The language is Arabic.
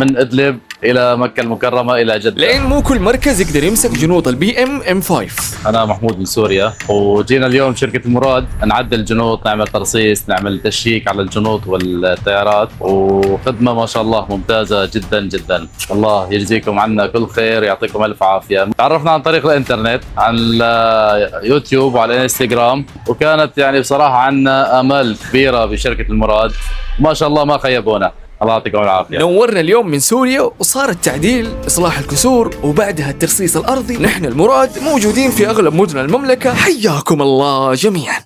من ادلب الى مكه المكرمه الى جده. لان مو كل مركز يقدر يمسك جنوط البي ام 5. انا محمود من سوريا، وجينا اليوم شركه المراد نعدل الجنوط، نعمل ترصيص، نعمل تشيك على الجنوط والتيارات، وخدمه ما شاء الله ممتازه جدا جدا. الله يجزيكم عنا كل خير، يعطيكم الف عافيه. تعرفنا عن طريق الانترنت، عن اليوتيوب وعلى الانستغرام، وكانت يعني بصراحه عنا امال كبيره بشركه المراد، ما شاء الله ما خيبونا. الله يعطيكم العافيه. نورنا اليوم من سوريا، وصار التعديل اصلاح الكسور وبعدها الترصيص الارضي. نحن المراد موجودين في اغلب مدن المملكه. حياكم الله جميعا.